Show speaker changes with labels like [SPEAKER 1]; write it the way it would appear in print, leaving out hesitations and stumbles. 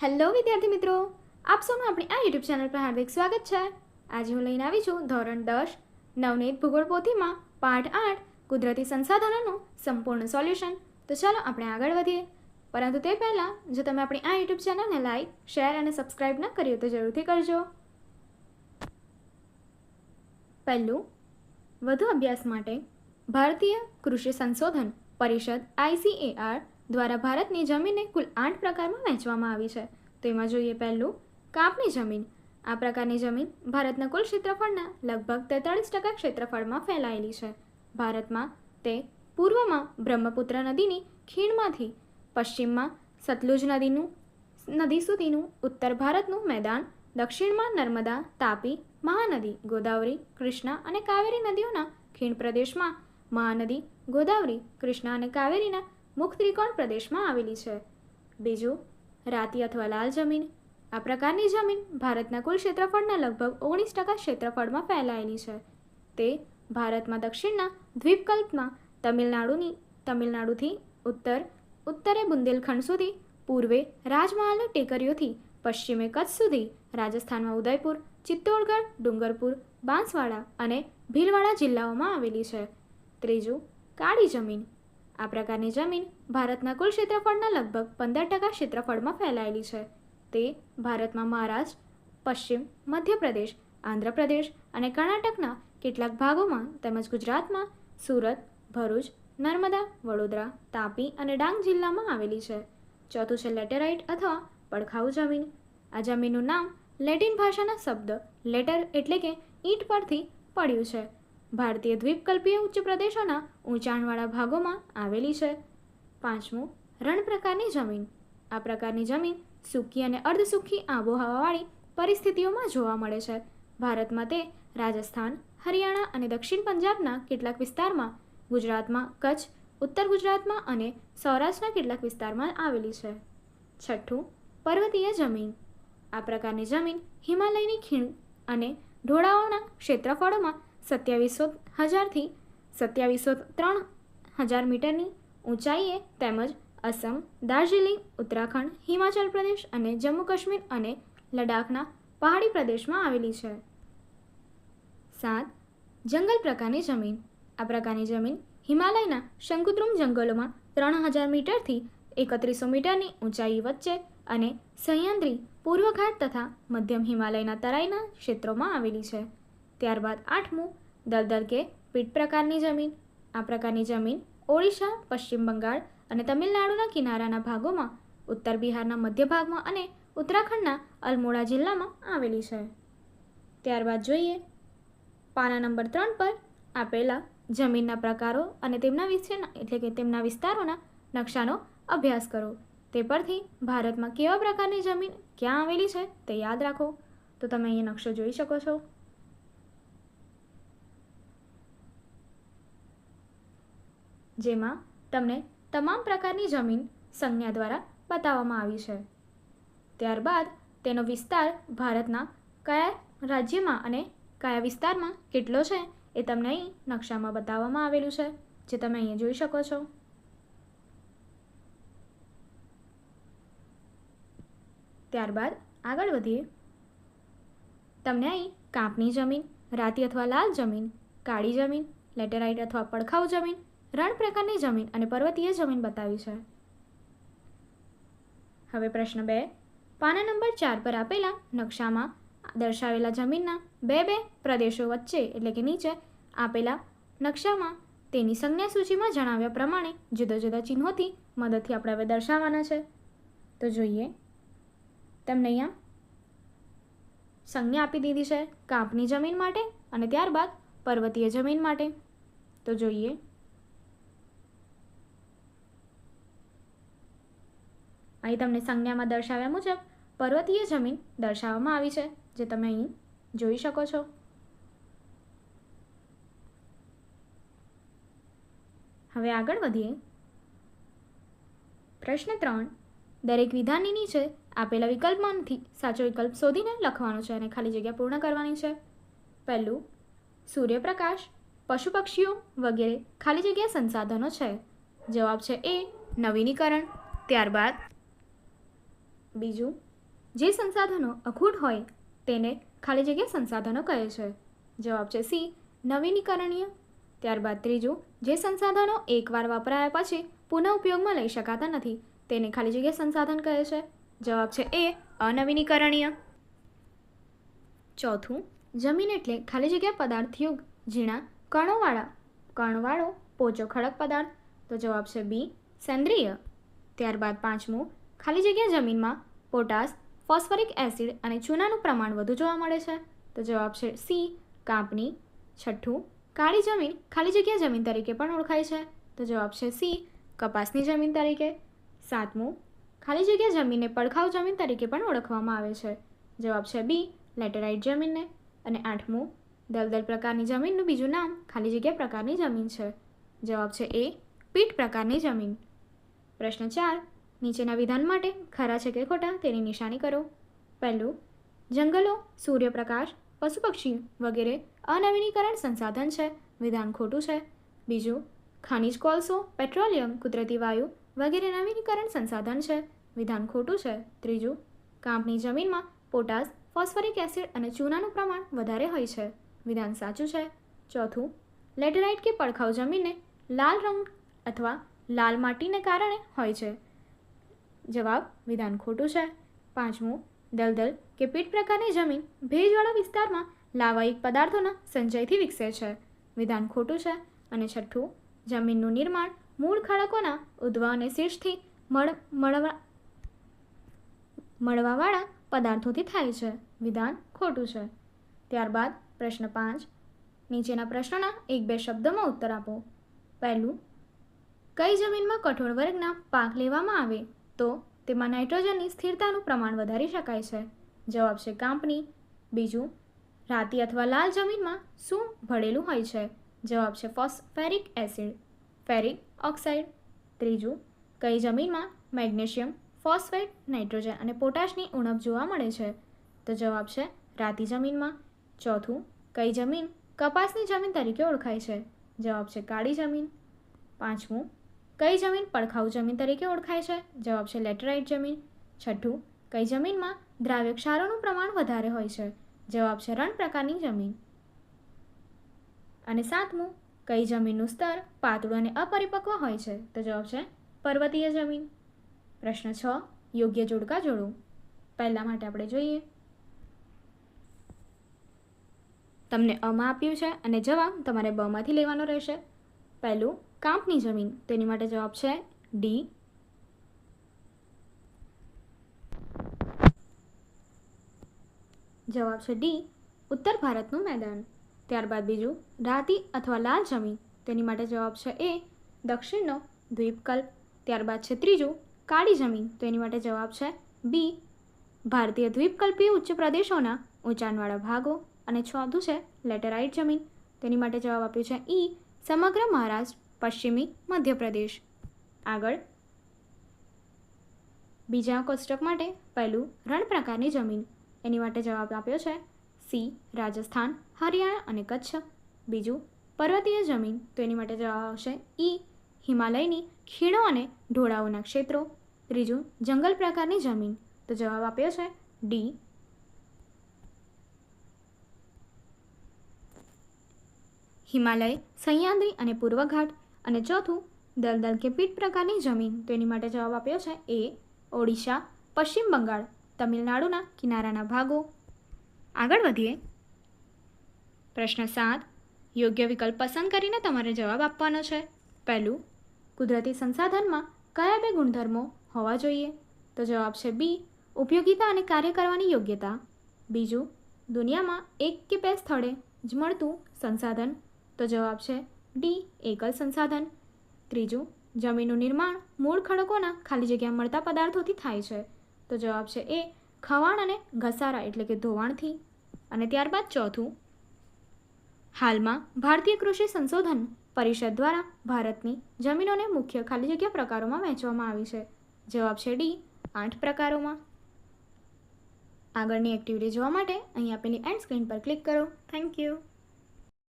[SPEAKER 1] Hello વિદ્યાર્થી મિત્રો, આપ સૌનું આપણી આ યુટ્યુબ ચેનલ પર હાર્દિક સ્વાગત છે। આજે હું લઈને આવી છું ધોરણ 10 નવનીત ભૂગોળ પોથીમાં પાઠ 8 કુદરતી સંસાધનોનું સંપૂર્ણ સોલ્યુશન। તો ચાલો આપણે આગળ વધીએ, પરંતુ તે પહેલાં જો તમે આપણી આ યુટ્યુબ ચેનલને લાઈક, શેર અને સબસ્ક્રાઇબ ન કર્યું તો જરૂરથી કરજો। પહેલું, વધુ અભ્યાસ માટે ભારતીય કૃષિ સંશોધન પરિષદ ICAR દ્વારા ભારતની જમીનને કુલ 8 પ્રકારમાં વહેંચવામાં આવી છે। તો એમાં જોઈએ પહેલું, કાપની જમીન। આ પ્રકારની જમીન ભારતના કુલ ક્ષેત્રફળના લગભગ 43% ક્ષેત્રફળમાં ફેલાયેલી છે। ભારતમાં તે પૂર્વમાં બ્રહ્મપુત્ર નદીની ખીણમાંથી પશ્ચિમમાં સતલુજ નદી સુધીનું ઉત્તર ભારતનું મેદાન, દક્ષિણમાં નર્મદા, તાપી, મહાનદી, ગોદાવરી, કૃષ્ણા અને કાવેરી નદીઓના ખીણ પ્રદેશમાં મહાનદી, ગોદાવરી, કૃષ્ણા અને કાવેરીના મુખ ત્રિકોણ પ્રદેશમાં આવેલી છે। બીજું, રાતી અથવા લાલ જમીન। આ પ્રકારની જમીન ભારતના કુલ ક્ષેત્રફળના લગભગ 19% ક્ષેત્રફળમાં ફેલાયેલી છે। તે ભારતમાં દક્ષિણના દ્વીપકલ્પમાં તમિલનાડુથી ઉત્તરે બુંદેલખંડ સુધી, પૂર્વે રાજમહાલની ટેકરીઓથી પશ્ચિમે કચ્છ સુધી, રાજસ્થાનમાં ઉદયપુર, ચિત્તોડગઢ, ડુંગરપુર, બાંસવાડા અને ભીલવાડા જિલ્લાઓમાં આવેલી છે। ત્રીજું, કાળી જમીન। આ પ્રકારની જમીન ભારતના કુલ ક્ષેત્રફળના લગભગ 15% ક્ષેત્રફળમાં ફેલાયેલી છે। તે ભારતમાં મહારાષ્ટ્ર, પશ્ચિમ મધ્યપ્રદેશ, આંધ્રપ્રદેશ અને કર્ણાટકના કેટલાક ભાગોમાં તેમજ ગુજરાતમાં સુરત, ભરૂચ, નર્મદા, વડોદરા, તાપી અને ડાંગ જિલ્લામાં આવેલી છે। ચોથું છે લેટેરાઇટ અથવા પડખાઉ જમીન। આ જમીનનું નામ લેટિન ભાષાના શબ્દ લેટર એટલે કે ઈંટ પરથી પડ્યું છે। ભારતીય દ્વીપકલ્પીય ઉચ્ચ પ્રદેશોના ઊંચાણવાળા ભાગોમાં આવેલી છે। પાંચમું, રણ પ્રકારની જમીન। આ પ્રકારની જમીન સૂકી અને અર્ધસૂકી આબોહવાવાળી પરિસ્થિતિઓમાં જોવા મળે છે। ભારતમાં તે રાજસ્થાન, હરિયાણા અને દક્ષિણ પંજાબના કેટલાક વિસ્તારમાં, ગુજરાતમાં કચ્છ, ઉત્તર ગુજરાતમાં અને સૌરાષ્ટ્રના કેટલાક વિસ્તારમાં આવેલી છે। છઠ્ઠું, પર્વતીય જમીન। આ પ્રકારની જમીન હિમાલયની ખીણ અને ઢોળાવોના ક્ષેત્રફળોમાં 27,000 થી 27,000-3,000 મીટરની ઊંચાઈએ તેમજ અસમ, દાર્જિલિંગ, ઉત્તરાખંડ, હિમાચલ પ્રદેશ અને જમ્મુ કાશ્મીર અને લડાખના પહાડી પ્રદેશમાં આવેલી છે। 7. જંગલ પ્રકારની જમીન। આ પ્રકારની જમીન હિમાલયના શંકુદ્રુમ જંગલોમાં 3,000 મીટરથી 3100 મીટરની ઊંચાઈ વચ્ચે અને સહ્યાદ્રી, પૂર્વ ઘાટ તથા મધ્યમ હિમાલયના તરાઈના ક્ષેત્રોમાં આવેલી છે। ત્યારબાદ 8મું, દલદલ કે પીટ પ્રકારની જમીન। આ પ્રકારની જમીન ઓડિશા, પશ્ચિમ બંગાળ અને તમિલનાડુના કિનારાના ભાગોમાં, ઉત્તર બિહારના મધ્ય ભાગમાં અને ઉત્તરાખંડના અલમોડા જિલ્લામાં આવેલી છે। ત્યારબાદ જોઈએ પાના નંબર 3 પર આપેલા જમીનના પ્રકારો અને તેમના વિશેના એટલે કે તેમના વિસ્તારોના નકશાનો અભ્યાસ કરો। તે પરથી ભારતમાં કેવા પ્રકારની જમીન ક્યાં આવેલી છે તે યાદ રાખો। તો તમે અહીંયા નકશો જોઈ શકો છો। જેમાં તમને તમામ પ્રકારની જમીન સંજ્ઞા દ્વારા બતાવવામાં આવી છે। ત્યારબાદ તેનો વિસ્તાર ભારતના કયા રાજ્યમાં અને કયા વિસ્તારમાં કેટલો છે એ તમને અહીં નકશામાં બતાવવામાં આવેલું છે, જે તમે અહીંયા જોઈ શકો છો। ત્યારબાદ આગળ વધીએ, તમને અહીં કાપની જમીન, રાતી અથવા લાલ જમીન, કાળી જમીન, લેટેરાઇટ અથવા પડખાઉ જમીન, રણ પ્રકારની જમીન અને પર્વતીય જમીન બતાવી છે। હવે પ્રશ્ન 2, પાના નંબર 4 પર આપેલા નકશામાં દર્શાવેલા જમીનના બે પ્રદેશો વચ્ચે એટલે કે નીચે આપેલા નકશામાં તેની સંજ્ઞા સૂચિમાં જણાવ્યા પ્રમાણે જુદા જુદા ચિહ્નોથી મદદથી આપણે હવે દર્શાવવાના છે। તો જોઈએ, તમને અહીંયા સંજ્ઞા આપી દીધી છે કાપની જમીન માટે અને ત્યારબાદ પર્વતીય જમીન માટે। તો જોઈએ, અહીં તમને સંજ્ઞામાં દર્શાવ્યા મુજબ પર્વતીય જમીન દર્શાવવામાં આવી છે, જે તમે અહીં જોઈ શકો છો। હવે આગળ વધીએ, પ્રશ્ન 3, દરેક વિધાનની નીચે આપેલા વિકલ્પમાંથી સાચો વિકલ્પ શોધીને લખવાનો છે અને ખાલી જગ્યા પૂર્ણ કરવાની છે। પહેલું, સૂર્યપ્રકાશ, પશુ પક્ષીઓ વગેરે ખાલી જગ્યા સંસાધનો છે। જવાબ છે એ, નવીનીકરણ। ત્યારબાદ બીજું, જે સંસાધનો અખૂટ હોય તેને ખાલી જગ્યા સંસાધનો કહે છે. જવાબ છે સી, નવીનીકરણીય. ત્યારબાદ ત્રીજું, જે સંસાધનો એકવાર વપરાયા પછી પુનઃ ઉપયોગમાં લઈ શકાતા નથી તેને ખાલી જગ્યા સંસાધન કહે છે. જવાબ છે એ, અનવીનીકરણીય. ચોથું, જમીન એટલે ખાલી જગ્યા પદાર્થયુક્ત ઝીણા કણવાળો પોચો ખડક પદાર્થ. તો જવાબ છે બી, સેન્દ્રિય. ત્યારબાદ પાંચમું, ખાલી જગ્યા જમીનમાં પોટાશ, ફોસ્ફરિક એસિડ અને ચૂનાનું પ્રમાણ વધુ જોવા મળે છે. તો જવાબ છે સી, કાંપની. છઠ્ઠું, કાળી જમીન ખાલી જગ્યા જમીન તરીકે પણ ઓળખાય છે. તો જવાબ છે સી, કપાસની જમીન તરીકે. સાતમું, ખાલી જગ્યા જમીનને પડખાઉ જમીન તરીકે પણ ઓળખવામાં આવે છે. જવાબ છે બી, લેટેરાઇટ જમીનને. અને આઠમું, દલદલ પ્રકારની જમીનનું બીજું નામ ખાલી જગ્યા પ્રકારની જમીન છે. જવાબ છે એ, પીટ પ્રકારની જમીન. પ્રશ્ન 4, નીચેના વિધાન માટે ખરા છે કે ખોટા તેની નિશાની કરો. પહેલું, જંગલો, સૂર્યપ્રકાશ, પશુ પક્ષી વગેરે અનવીનીકરણ સંસાધન છે. વિધાન ખોટું છે. બીજું, ખનિજ કોલસો, પેટ્રોલિયમ, કુદરતી વાયુ વગેરે નવીનીકરણ સંસાધન છે. વિધાન ખોટું છે. ત્રીજું, કાંપની જમીનમાં પોટાશ, ફોસ્ફરિક એસિડ અને ચૂનાનું પ્રમાણ વધારે હોય છે. વિધાન સાચું છે. ચોથું, લેટેરાઇટ કે પડખાઉ જમીનને લાલ રંગ અથવા લાલ માટીને કારણે હોય છે. જવાબ વિધાન ખોટું છે. પાંચમું, દલદલ કે પીટ પ્રકારની જમીન ભેજવાળા વિસ્તારમાં લાવાયુક્ત પદાર્થોના સંચયથી વિકસે છે. વિધાન ખોટું છે. અને છઠ્ઠું, જમીનનું નિર્માણ મૂળ ખડકોના ઉદ્ભવ અને શીર્ષથી મળવાવાળા પદાર્થોથી થાય છે. વિધાન ખોટું છે. ત્યારબાદ પ્રશ્ન 5, નીચેના પ્રશ્નોના 1-2 શબ્દોમાં ઉત્તર આપો. પહેલું, કઈ જમીનમાં કઠોળ વર્ગના પાક લેવામાં આવે તો તેમાં નાઇટ્રોજનની સ્થિરતાનું પ્રમાણ વધારી શકાય છે. જવાબ છે કાંપની. બીજું, રાતી અથવા લાલ જમીનમાં શું ભળેલું હોય છે. જવાબ છે ફોસ્ફેરિક એસિડ, ફેરિક ઓક્સાઇડ. ત્રીજું, કઈ જમીનમાં મેગ્નેશિયમ, ફોસ્ફેટ, નાઇટ્રોજન અને પોટાશની ઉણપ જોવા મળે છે. તો જવાબ છે રાતી જમીનમાં. ચોથું, કઈ જમીન કપાસની જમીન તરીકે ઓળખાય છે. જવાબ છે કાળી જમીન. પાંચમું, કઈ જમીન પડખાઉ જમીન તરીકે ઓળખાય છે. જવાબ છે લેટેરાઇટ જમીન. છઠ્ઠું, કઈ જમીનમાં દ્રાવ્ય ક્ષારોનું પ્રમાણ વધારે હોય છે. જવાબ છે રણ પ્રકારની જમીન. અને સાતમું, કઈ જમીનનું સ્તર પાતળું અને અપરિપક્વ હોય છે. તો જવાબ છે પર્વતીય જમીન. પ્રશ્ન 6, યોગ્ય જોડકા જોડો. પહેલા માટે આપણે જોઈએ. તમને અમાં આપ્યું છે અને જવાબ તમારે બમાંથી લેવાનો રહેશે. પહેલું, કાંપની જમીન, તેની માટે જવાબ છે ડી. જવાબ છે ડી, ઉત્તર ભારતનું મેદાન. ત્યારબાદ બીજું, રાતી અથવા લાલ જમીન, તેની માટે જવાબ છે એ, દક્ષિણનો દ્વીપકલ્પ. ત્યારબાદ છે ત્રીજું, કાળી જમીન, તો એની માટે જવાબ છે બી, ભારતીય દ્વીપકલ્પીય ઉચ્ચ પ્રદેશોના ઊંચાણવાળા ભાગો. અને ચોથું છે લેટેરાઇટ જમીન, તેની માટે જવાબ આપ્યું છે ઈ, સમગ્ર મહારાષ્ટ્ર, પશ્ચિમી મધ્યપ્રદેશ. આગળ બીજા કોષ્ટક માટે પહેલું, રણ પ્રકારની જમીન, એની માટે જવાબ આપ્યો છે સી, રાજસ્થાન, હરિયાણા અને કચ્છ. બીજું, પર્વતીય જમીન, તો એની માટે જવાબ આવશે ઈ, હિમાલયની ખીણો અને ઢોળાવોના ક્ષેત્રો. ત્રીજું, જંગલ પ્રકારની જમીન, તો જવાબ આપ્યો છે ડી, હિમાલય, સહ્યાદ્રી અને પૂર્વઘાટ. અને ચોથું, દલદલ કે પીટ પ્રકારની જમીન, તો એની માટે જવાબ આપ્યો છે એ, ઓડિશા, પશ્ચિમ બંગાળ, તમિલનાડુના કિનારાના ભાગો. આગળ વધીએ. પ્રશ્ન 7, યોગ્ય વિકલ્પ પસંદ કરીને તમારે જવાબ આપવાનો છે. પહેલું, કુદરતી સંસાધનમાં કયા 2 ગુણધર્મો હોવા જોઈએ. તો જવાબ છે બી, ઉપયોગિતા અને કાર્ય કરવાની યોગ્યતા. બીજું, દુનિયામાં 1 કે 2 સ્થળે જ મળતું સંસાધન, તો જવાબ છે ડી, એકલ સંસાધન. ત્રીજું, જમીનનું નિર્માણ મૂળ ખડકોના ખાલી જગ્યા મળતા પદાર્થોથી થાય છે. તો જવાબ છે એ, ખવાણ અને ઘસારા એટલે કે ધોવાણથી. અને ત્યારબાદ ચોથું, હાલમાં ભારતીય કૃષિ સંશોધન પરિષદ દ્વારા ભારતની જમીનોને મુખ્ય ખાલી જગ્યા પ્રકારોમાં વહેંચવામાં આવી છે. જવાબ છે ડી, 8 પ્રકારોમાં. આગળની એક્ટિવિટી જોવા માટે અહીં આપેલી એન્ડ સ્ક્રીન પર ક્લિક કરો. Thank you.